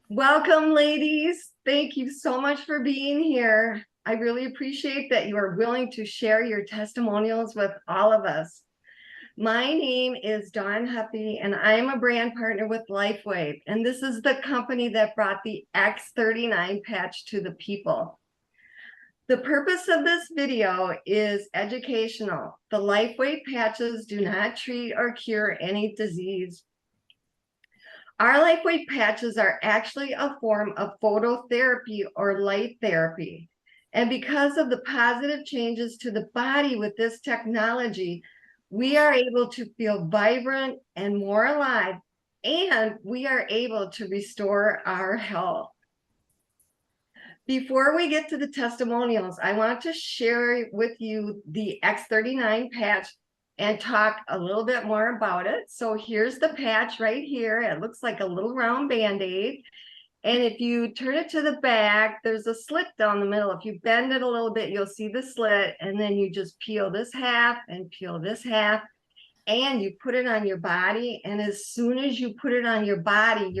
Welcome, ladies. Thank you so much for being here. I really appreciate that you are willing to share your testimonials with all of us. My name is Dawn Huffy, and I am a brand partner with LifeWave, and this is the company that brought the X39 patch to the people. The purpose of this video is educational. The LifeWave patches do not treat or cure any disease. Our LifeWave patches are actually a form of phototherapy or light therapy. And because of the positive changes to the body with this technology, we are able to feel vibrant and more alive, and we are able to restore our health. Before we get to the testimonials, I want to share with you the X39 patch and talk a little bit more about it. So here's the patch right here. It looks like a little round Band-Aid. And if you turn it to the back, there's a slit down the middle. If you bend it a little bit, you'll see the slit. And then you just peel this half and peel this half. And you put it on your body. And as soon as you put it on your body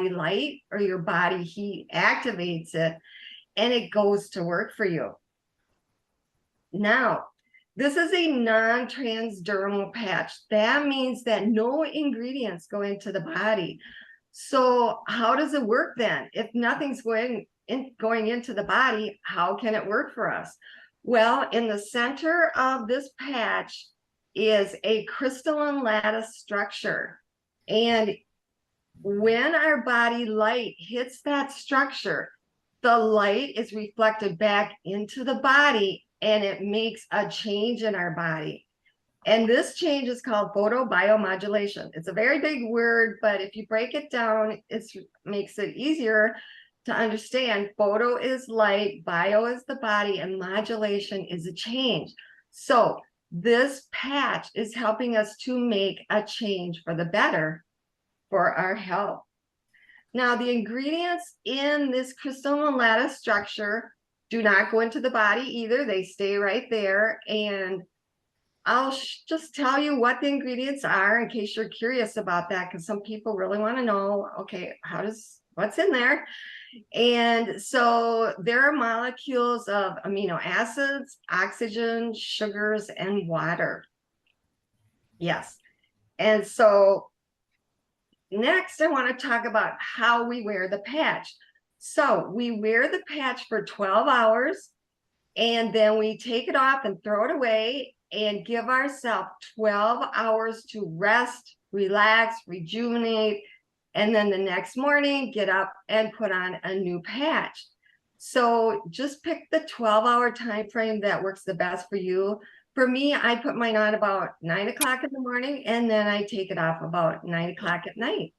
light or your body heat activates it. And it goes to work for you. Now, this is a non-transdermal patch. That means that no ingredients go into the body. So how does it work then? If nothing's going into the body, how can it work for us? Well, in the center of this patch is a crystalline lattice structure. And when our body light hits that structure, the light is reflected back into the body and it makes a change in our body. And this change is called photobiomodulation. It's a very big word, but if you break it down, it makes it easier to understand. Photo is light, bio is the body, and modulation is a change. So this patch is helping us to make a change for the better for our health. Now, the ingredients in this crystalline lattice structure do not go into the body either. They stay right there. And I'll just tell you what the ingredients are in case you're curious about that, because some people really want to know, okay, what's in there? And so there are molecules of amino acids, oxygen, sugars, and water. Yes. And so next, I want to talk about how we wear the patch. So we wear the patch for 12 hours, and then we take it off and throw it away and give ourselves 12 hours to rest, relax, rejuvenate, and then the next morning, get up and put on a new patch. So just pick the 12-hour time frame that works the best for you. For me, I put mine on about 9 o'clock in the morning, and then I take it off about 9 o'clock at night.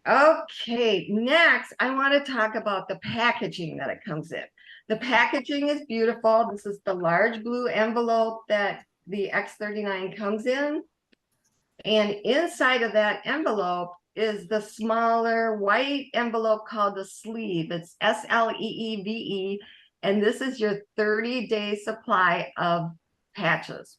Okay, next, I want to talk about the packaging that it comes in. The packaging is beautiful. This is the large blue envelope that the X39 comes in. And inside of that envelope is the smaller white envelope called the sleeve. It's SLEEVE. And this is your 30-day supply of patches.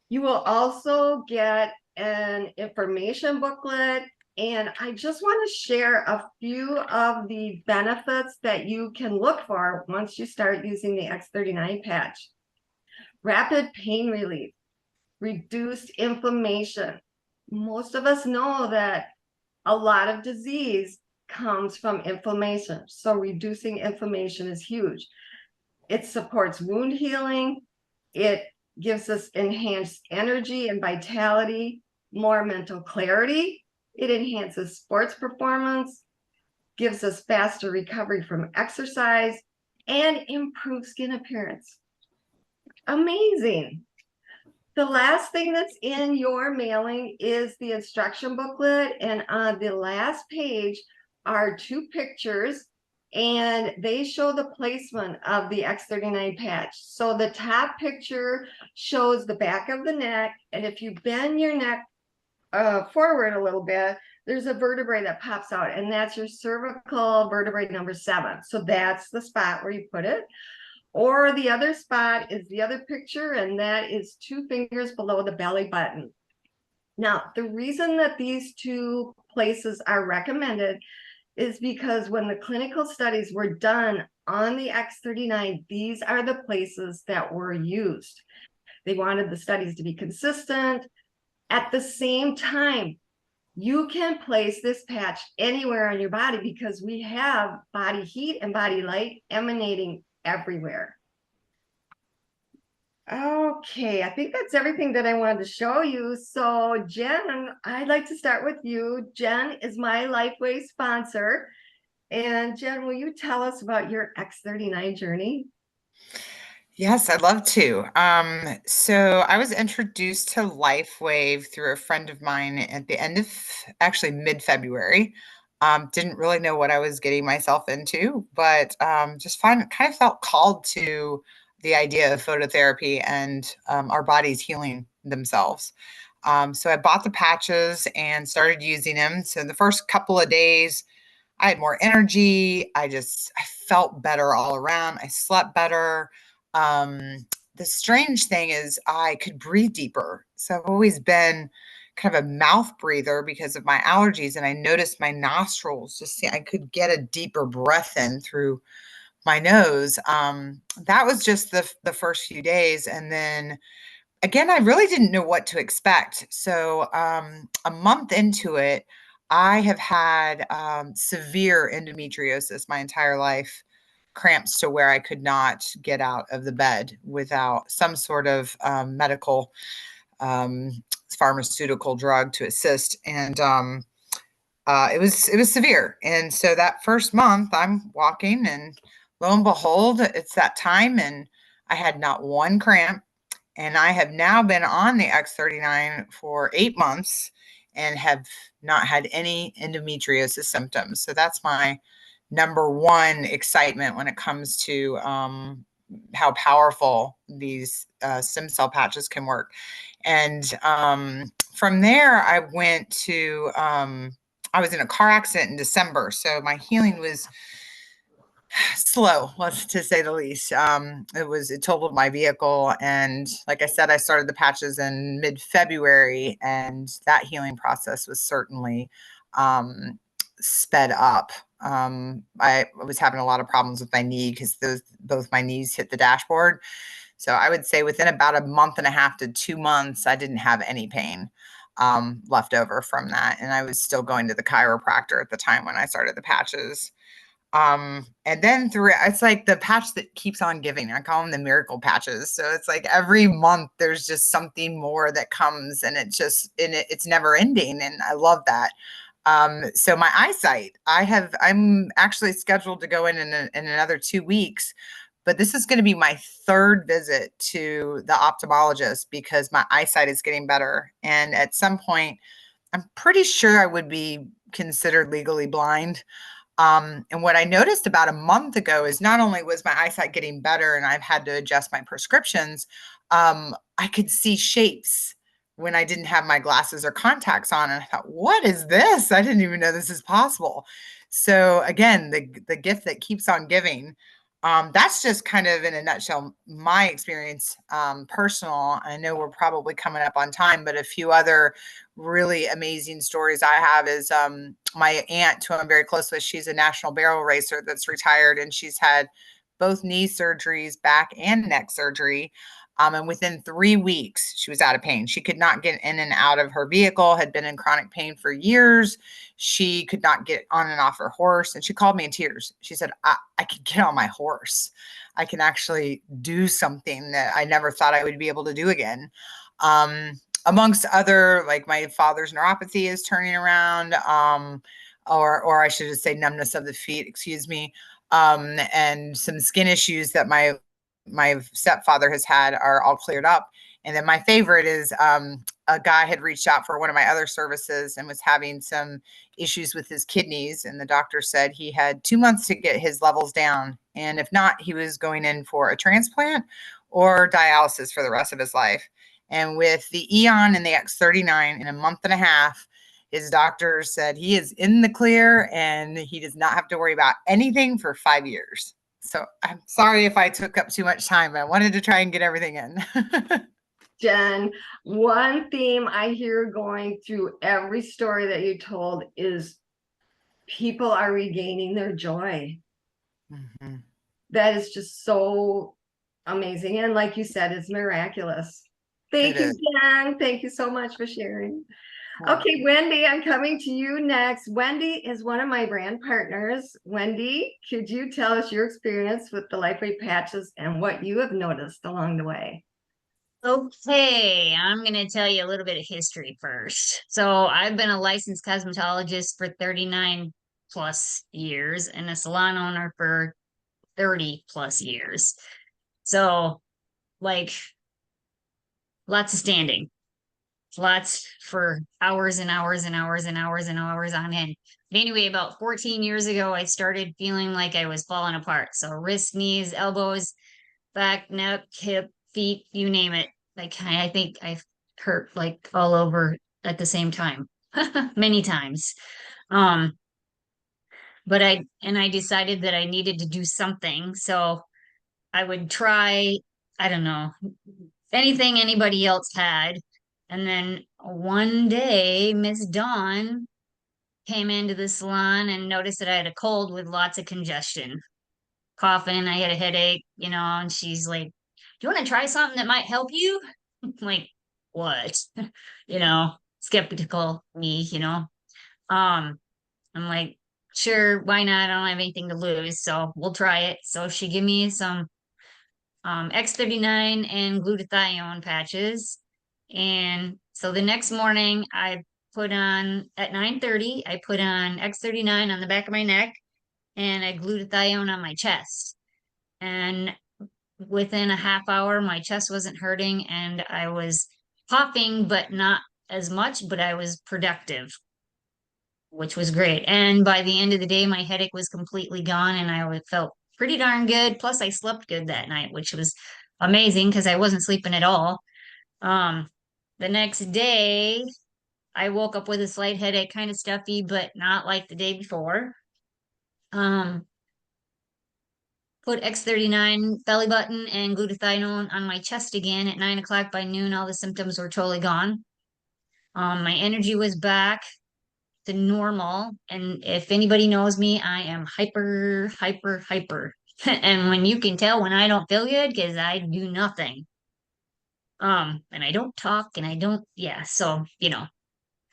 You will also get an information booklet, and I just want to share a few of the benefits that you can look for once you start using the X39 patch. Rapid pain relief, reduced inflammation. Most of us know that a lot of disease comes from inflammation, so reducing inflammation is huge. It supports wound healing. It gives us enhanced energy and vitality, more mental clarity. It enhances sports performance, gives us faster recovery from exercise, and improves skin appearance. Amazing. The last thing that's in your mailing is the instruction booklet, and on the last page are 2 pictures, and they show the placement of the X39 patch. So the top picture shows the back of the neck, and if you bend your neck forward a little bit, there's a vertebrae that pops out, and that's your cervical vertebrae number 7. So that's the spot where you put it. Or the other spot is the other picture, and that is 2 fingers below the belly button. Now, the reason that these two places are recommended is because when the clinical studies were done on the X39, these are the places that were used. They wanted the studies to be consistent. At the same time, you can place this patch anywhere on your body because we have body heat and body light emanating everywhere. Okay, I think that's everything that I wanted to show you. So Jen, I'd like to start with you. Jen is my LifeWave sponsor. And Jen, will you tell us about your X39 journey? Yes, I'd love to. So I was introduced to LifeWave through a friend of mine at the end of actually mid-February. Didn't really know what I was getting myself into, but just kind of felt called to the idea of phototherapy and our bodies healing themselves. So I bought the patches and started using them. So the first couple of days, I had more energy. I felt better all around. I slept better. The strange thing is I could breathe deeper. So I've always been kind of a mouth breather because of my allergies. And I noticed my nostrils I could get a deeper breath in through my nose. That was just the first few days. And then again, I really didn't know what to expect. So a month into it, I have had severe endometriosis my entire life, cramps to where I could not get out of the bed without some sort of medical um, pharmaceutical drug to assist. And it was severe. And so that first month, I'm walking, and lo and behold, it's that time, and I had not one cramp. And I have now been on the X39 for 8 months and have not had any endometriosis symptoms. So that's my number one excitement when it comes to how powerful these stem cell patches can work. And from there, I was in a car accident in December. So my healing was slow, let's to say the least. It totaled my vehicle, and like I said, I started the patches in mid-February, and that healing process was certainly sped up. I was having a lot of problems with my knee because both my knees hit the dashboard. So I would say within about a month and a half to 2 months, I didn't have any pain left over from that, and I was still going to the chiropractor at the time when I started the patches. And then it's like the patch that keeps on giving. I call them the miracle patches. So it's like every month there's just something more that comes, and it's never ending. And I love that. So my eyesight, I'm actually scheduled to go in another 2 weeks, but this is going to be my third visit to the ophthalmologist because my eyesight is getting better. And at some point, I'm pretty sure I would be considered legally blind. And what I noticed about a month ago is not only was my eyesight getting better and I've had to adjust my prescriptions, I could see shapes when I didn't have my glasses or contacts on. And I thought, what is this? I didn't even know this is possible. So again, the gift that keeps on giving. That's just kind of in a nutshell my experience, personal. I know we're probably coming up on time, but a few other really amazing stories I have is my aunt, who I'm very close with. She's a national barrel racer that's retired, and she's had both knee surgeries, back and neck surgery. And within 3 weeks, she was out of pain. She could not get in and out of her vehicle, had been in chronic pain for years. She could not get on and off her horse. And she called me in tears. She said, I can get on my horse. I can actually do something that I never thought I would be able to do again. Amongst other, like my father's neuropathy is turning around, or I should just say numbness of the feet, excuse me, and some skin issues that my stepfather has had are all cleared up. And then my favorite is a guy had reached out for one of my other services and was having some issues with his kidneys. And the doctor said he had 2 months to get his levels down. And if not, he was going in for a transplant or dialysis for the rest of his life. And with the Eon and the X39 in a month and a half, his doctor said he is in the clear and he does not have to worry about anything for 5 years. So I'm sorry if I took up too much time. I wanted to try and get everything in. Jen, one theme I hear going through every story that you told is people are regaining their joy. Mm-hmm. That is just so amazing. And like you said, it's miraculous. Thank you, Jen. Thank you so much for sharing. Okay, Wendy, I'm coming to you next. Wendy is one of my brand partners. Wendy, could you tell us your experience with the LifeWave Patches and what you have noticed along the way? Okay, I'm going to tell you a little bit of history first. So, I've been a licensed cosmetologist for 39 plus years and a salon owner for 30 plus years. So, like, lots of standing, lots for hours and hours and hours and hours and hours on end. But anyway, about 14 years ago, I started feeling like I was falling apart. So, wrists, knees, elbows, back, neck, hip, feet, you name it. Like I think I've hurt like all over at the same time, many times. Um, but I decided that I needed to do something. So I would try, I don't know, anything anybody else had. And then one day, Miss Dawn came into the salon and noticed that I had a cold with lots of congestion, coughing. I had a headache, and she's like, "Do you want to try something that might help you?" I'm like, what? Skeptical me. Um, I'm like, sure, why not? I don't have anything to lose, so we'll try it. So she gave me some X39 and glutathione patches. And so the next morning I put on at 9:30, I put on X39 on the back of my neck and I glutathione on my chest. And within a half hour, my chest wasn't hurting and I was coughing, but not as much, but I was productive, which was great. And by the end of the day, my headache was completely gone and felt pretty darn good. Plus, I slept good that night, which was amazing because I wasn't sleeping at all. Um, the next day, I woke up with a slight headache, kind of stuffy, but not like the day before. Put X39 belly button and glutathione on my chest again at 9 o'clock. By noon. All the symptoms were totally gone. My energy was back to normal. And if anybody knows me, I am hyper, hyper, hyper. And when you can tell when I don't feel good, because I do nothing. And I don't talk and I don't, yeah, so,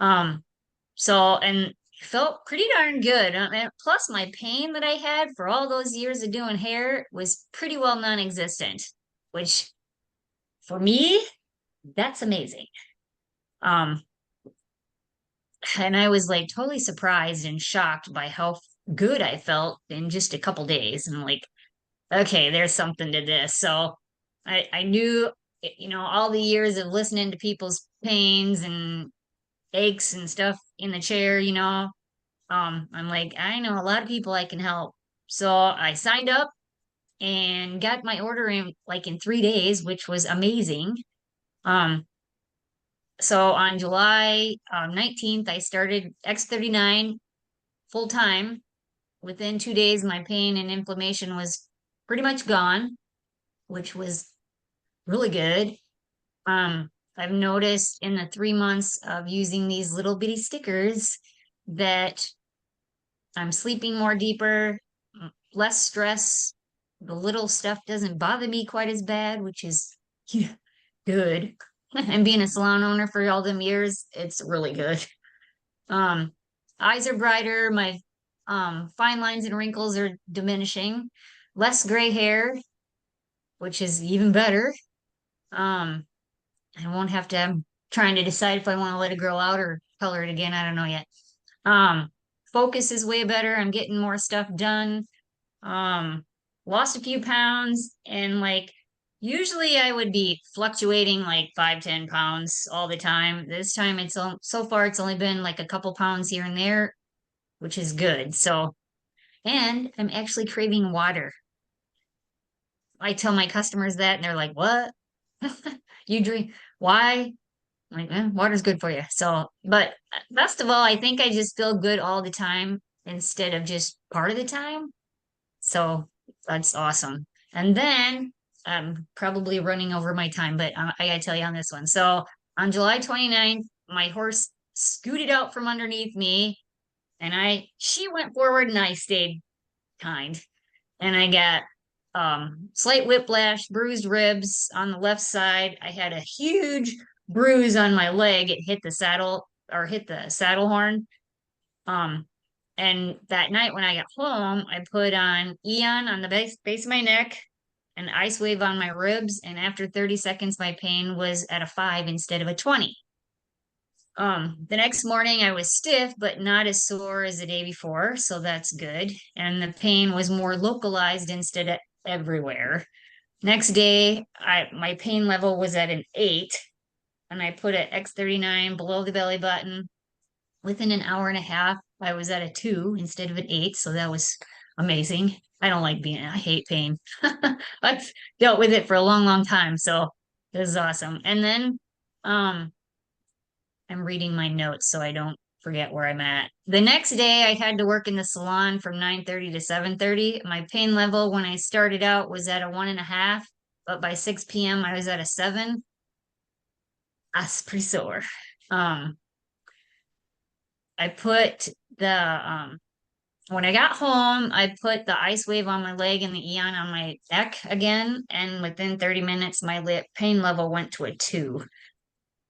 and felt pretty darn good. And plus, my pain that I had for all those years of doing hair was pretty well non-existent, which for me, that's amazing. And I was like totally surprised and shocked by how good I felt in just a couple days. And like, okay, there's something to this. So I knew, all the years of listening to people's pains and aches and stuff in the chair, I'm like, I know a lot of people I can help. So I signed up and got my order in 3 days, which was amazing. So on July 19th, I started X39 full time. Within 2 days, my pain and inflammation was pretty much gone, which was really good. I've noticed in the 3 months of using these little bitty stickers that I'm sleeping more deeper, less stress. The little stuff doesn't bother me quite as bad, which is good. And being a salon owner for all them years, it's really good. Eyes are brighter, my fine lines and wrinkles are diminishing, less gray hair, which is even better. I won't have to, I'm trying to decide if I want to let it grow out or color it again. I don't know yet. Focus is way better. I'm getting more stuff done. Lost a few pounds and like usually I would be fluctuating like 5-10 pounds all the time. This time so far it's only been like a couple pounds here and there, which is good. So, and I'm actually craving water. I tell my customers that and they're like, "What? You drink? Why?" I'm like, water's good for you. So, but best of all, I think I just feel good all the time instead of just part of the time. So that's awesome. And then I'm probably running over my time, but I gotta tell you on this one. So on July 29th, my horse scooted out from underneath me, and she went forward and I stayed kind. And I got slight whiplash, bruised ribs on the left side. I had a huge bruise on my leg. It hit the saddle horn. Um, and that night when I got home, I put on Eon on the base of my neck and Ice Wave on my ribs. And after 30 seconds, my pain was at a 5 instead of a 20. The next morning I was stiff, but not as sore as the day before, so that's good. And the pain was more localized instead of everywhere. Next day, my pain level was at an 8, and I put an X39 below the belly button. Within an hour and a half, I was at a 2 instead of an 8, so that was amazing. I hate pain. I've dealt with it for a long, long time, so it was awesome. And then I'm reading my notes so I don't forget where I'm at. The next day I had to work in the salon from 9:30 to 7:30. My pain level when I started out was at a 1.5, but by 6 p.m. I was at a 7. That's pretty sore. I put the when I got home, I put the Ice Wave on my leg and the Eon on my neck again, and within 30 minutes my pain level went to a 2.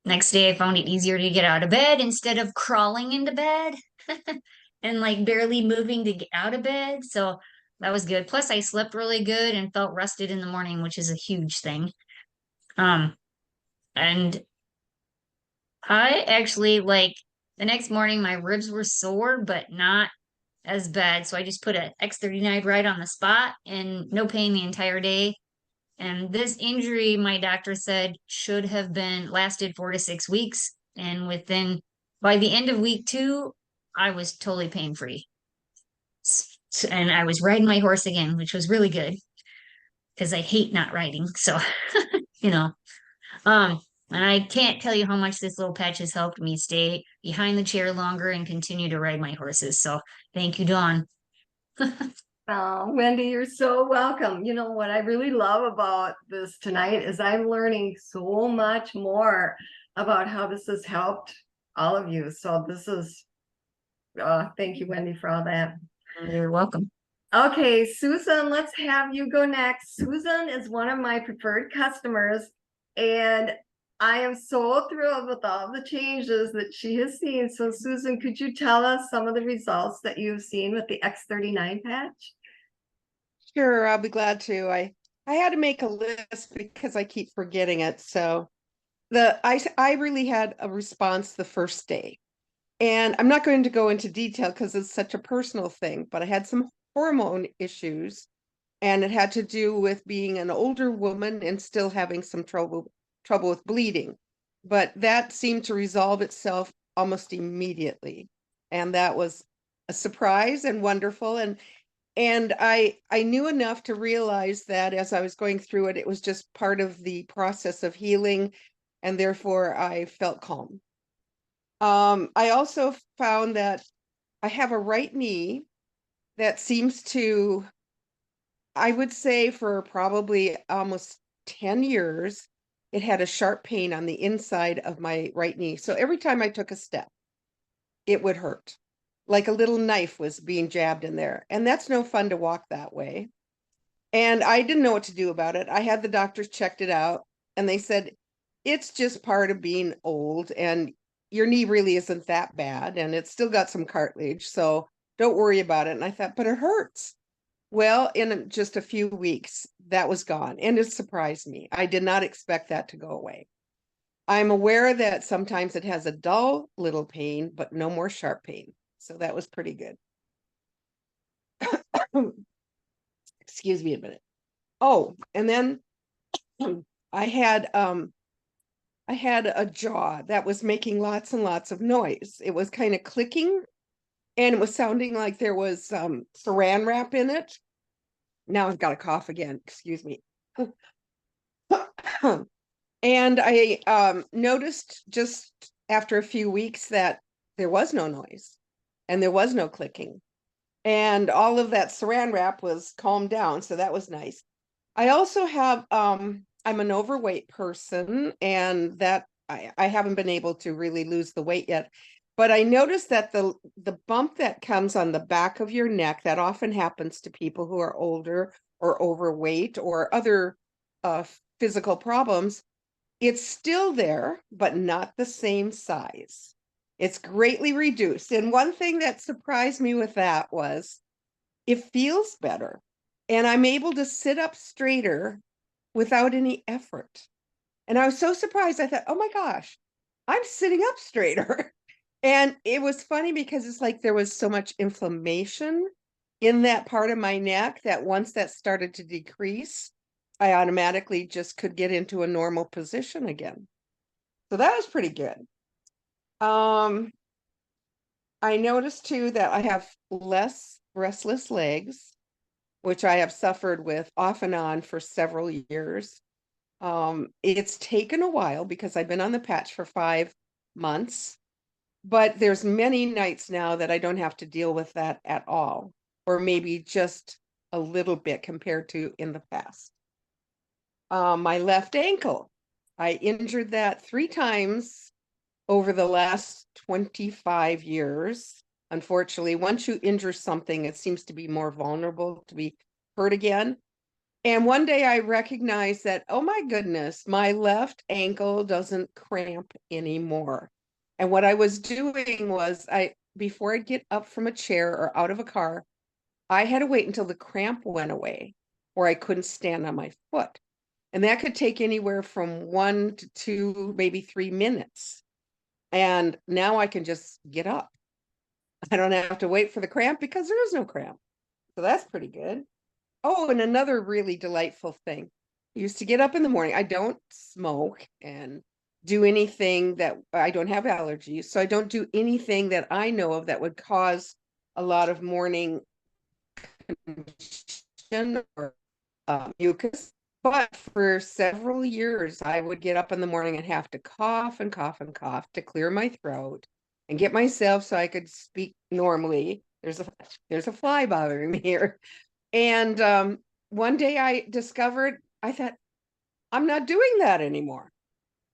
Next day, I found it easier to get out of bed instead of crawling into bed and like barely moving to get out of bed. So that was good. Plus, I slept really good and felt rested in the morning, which is a huge thing. And I actually like the next morning, my ribs were sore, but not as bad. So I just put a X39 right on the spot and no pain the entire day. And this injury, my doctor said, should have been lasted 4 to 6 weeks. And by the end of week 2, I was totally pain free. And I was riding my horse again, which was really good because I hate not riding. So, you know, and I can't tell you how much this little patch has helped me stay behind the chair longer and continue to ride my horses. So thank you, Dawn. Oh, Wendy, you're so welcome. You know what I really love about this tonight is I'm learning so much more about how this has helped all of you. So this is, thank you, Wendy, for all that. You're welcome. Okay, Susan, let's have you go next. Susan is one of my preferred customers, and I am so thrilled with all the changes that she has seen. So Susan, could you tell us some of the results that you've seen with the X39 patch? Sure, I'll be glad to. I had to make a list because I keep forgetting it. So I really had a response the first day. And I'm not going to go into detail because it's such a personal thing, but I had some hormone issues, and it had to do with being an older woman and still having some trouble with bleeding. But that seemed to resolve itself almost immediately. And that was a surprise and wonderful. And I knew enough to realize that as I was going through it, it was just part of the process of healing, and therefore I felt calm. I also found that I have a right knee that seems to, I would say for probably almost 10 years, it had a sharp pain on the inside of my right knee. So every time I took a step, it would hurt. Like a little knife was being jabbed in there. And that's no fun to walk that way. And I didn't know what to do about it. I had the doctors checked it out, and they said, it's just part of being old, and your knee really isn't that bad, and it's still got some cartilage, so don't worry about it. And I thought, but it hurts. Well, in just a few weeks, that was gone, and it surprised me. I did not expect that to go away. I'm aware that sometimes it has a dull little pain, but no more sharp pain. So that was pretty good. Excuse me a minute. Oh, and then I had a jaw that was making lots and lots of noise. It was kind of clicking, and it was sounding like there was saran wrap in it. Now I've got a cough again. Excuse me. And I noticed just after a few weeks that there was no noise and there was no clicking. And all of that saran wrap was calmed down. So that was nice. I also have, I'm an overweight person, and that I haven't been able to really lose the weight yet. But I noticed that the bump that comes on the back of your neck, that often happens to people who are older or overweight or other physical problems. It's still there, but not the same size. It's greatly reduced. And one thing that surprised me with that was it feels better. And I'm able to sit up straighter without any effort. And I was so surprised. I thought, oh my gosh, I'm sitting up straighter. And it was funny because it's like there was so much inflammation in that part of my neck that once that started to decrease, I automatically just could get into a normal position again. So that was pretty good. I noticed too that I have less restless legs, which I have suffered with off and on for several years. It's taken a while because I've been on the patch for 5 months, but there's many nights now that I don't have to deal with that at all, or maybe just a little bit compared to in the past. My left ankle, I injured that 3 times over the last 25 years. Unfortunately, once you injure something, it seems to be more vulnerable to be hurt again. And one day I recognized that, oh my goodness, my left ankle doesn't cramp anymore. And what I was doing was before I'd get up from a chair or out of a car, I had to wait until the cramp went away or I couldn't stand on my foot. And that could take anywhere from 1 to 2, maybe 3 minutes. And now I can just get up. I don't have to wait for the cramp because there is no cramp. So that's pretty good. Oh, and another really delightful thing. I used to get up in the morning. I don't smoke and do anything that I don't have allergies. So I don't do anything that I know of that would cause a lot of morning congestion or mucus. But for several years, I would get up in the morning and have to cough and cough and cough to clear my throat and get myself so I could speak normally. There's a fly bothering me here. And one day I discovered, I thought, I'm not doing that anymore.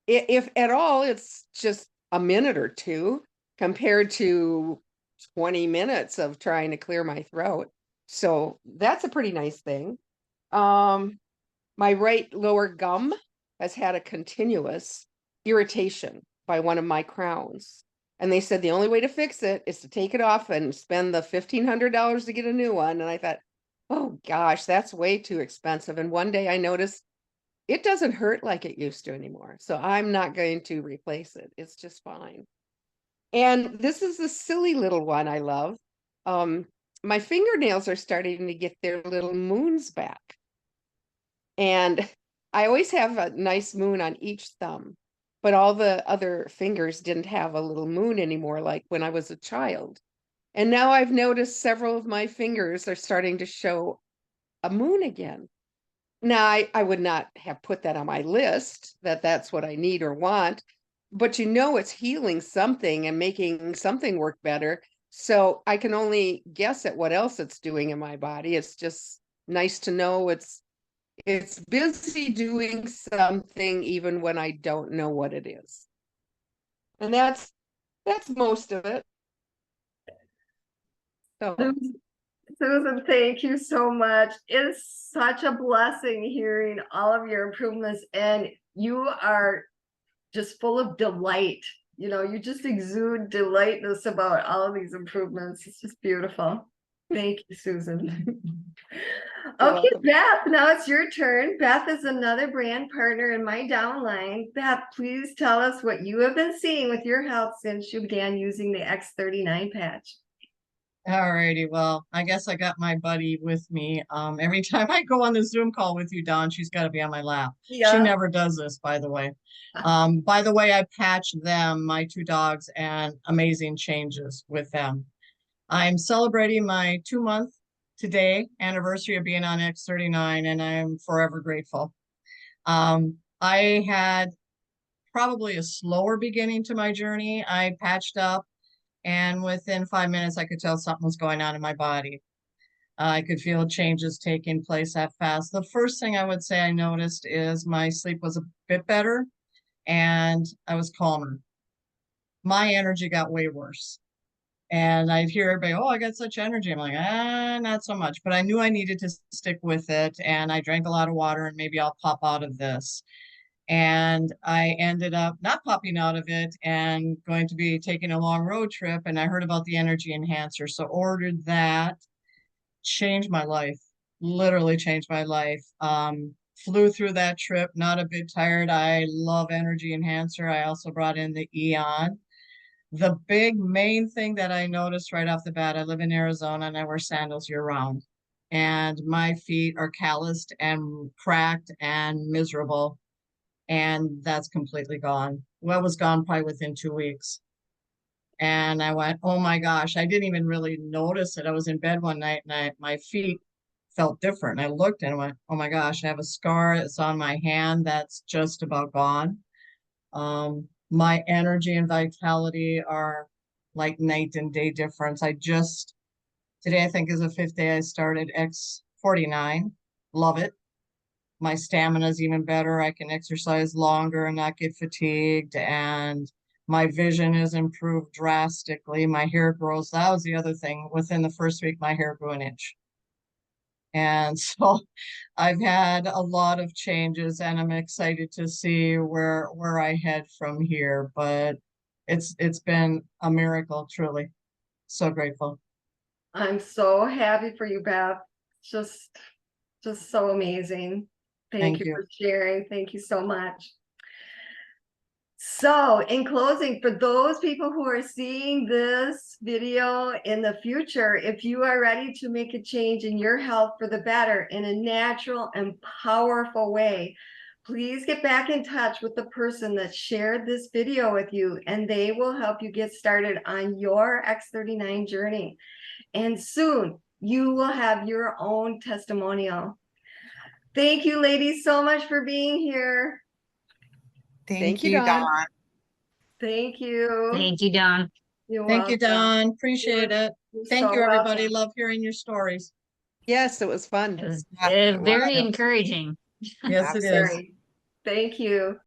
If at all, it's just a minute or two compared to 20 minutes of trying to clear my throat. So that's a pretty nice thing. My right lower gum has had a continuous irritation by one of my crowns. And they said the only way to fix it is to take it off and spend the $1,500 to get a new one. And I thought, oh gosh, that's way too expensive. And one day I noticed it doesn't hurt like it used to anymore. So I'm not going to replace it. It's just fine. And this is a silly little one I love. My fingernails are starting to get their little moons back. And I always have a nice moon on each thumb, but all the other fingers didn't have a little moon anymore, like when I was a child. And now I've noticed several of my fingers are starting to show a moon again. Now, I would not have put that on my list that that's what I need or want, but it's healing something and making something work better. So I can only guess at what else it's doing in my body. It's just nice to know it's busy doing something even when I don't know what it is. And that's most of it. So Susan, thank you so much. It's such a blessing hearing all of your improvements, and you are just full of delight. You just exude delightness about all of these improvements. It's just beautiful. Thank you, Susan. Okay, Beth, now it's your turn. Beth is another brand partner in my downline. Beth, please tell us what you have been seeing with your health since you began using the X39 patch. All righty. Well, I guess I got my buddy with me. Every time I go on the Zoom call with you, Dawn, she's got to be on my lap. Yeah. She never does this, by the way. By the way, I patched them, my 2 dogs, and amazing changes with them. I'm celebrating my 2-month today anniversary of being on X39, and I'm forever grateful. I had probably a slower beginning to my journey. I patched up, and within 5 minutes, I could tell something was going on in my body. I could feel changes taking place that fast. The first thing I would say I noticed is my sleep was a bit better and I was calmer. My energy got way worse. And I'd hear everybody, oh, I got such energy. I'm like, not so much. But I knew I needed to stick with it. And I drank a lot of water and maybe I'll pop out of this. And I ended up not popping out of it and going to be taking a long road trip. And I heard about the energy enhancer. So ordered that, changed my life, literally changed my life. Flew through that trip, not a bit tired. I love energy enhancer. I also brought in the Eon. The big main thing that I noticed right off the bat, I live in Arizona and I wear sandals year round. And my feet are calloused and cracked and miserable. And that's completely gone. Well, it was gone probably within 2 weeks. And I went, oh my gosh, I didn't even really notice it. I was in bed one night and my feet felt different. I looked and I went, oh my gosh, I have a scar that's on my hand that's just about gone. My energy and vitality are like night and day difference. Today I think is the 5th day I started X39. Love it. My stamina is even better. I can exercise longer and not get fatigued. And my vision is improved drastically. My hair grows. That was the other thing. Within the first week, my hair grew an inch. And so I've had a lot of changes and I'm excited to see where I head from here. But it's been a miracle, truly. So grateful. I'm so happy for you, Beth. Just so amazing. Thank you for sharing. Thank you so much. So in closing, for those people who are seeing this video in the future, if you are ready to make a change in your health for the better in a natural and powerful way, please get back in touch with the person that shared this video with you, and they will help you get started on your X39 journey. And soon you will have your own testimonial. Thank you, ladies, so much for being here. Thank you, Dawn. Thank you. Thank you, Dawn. You're Thank you, welcome. Dawn. Appreciate it. Thank you, everybody. Love hearing your stories. Yes, it was fun. It was Yes, it was. very encouraging. Yes, it is. Thank you.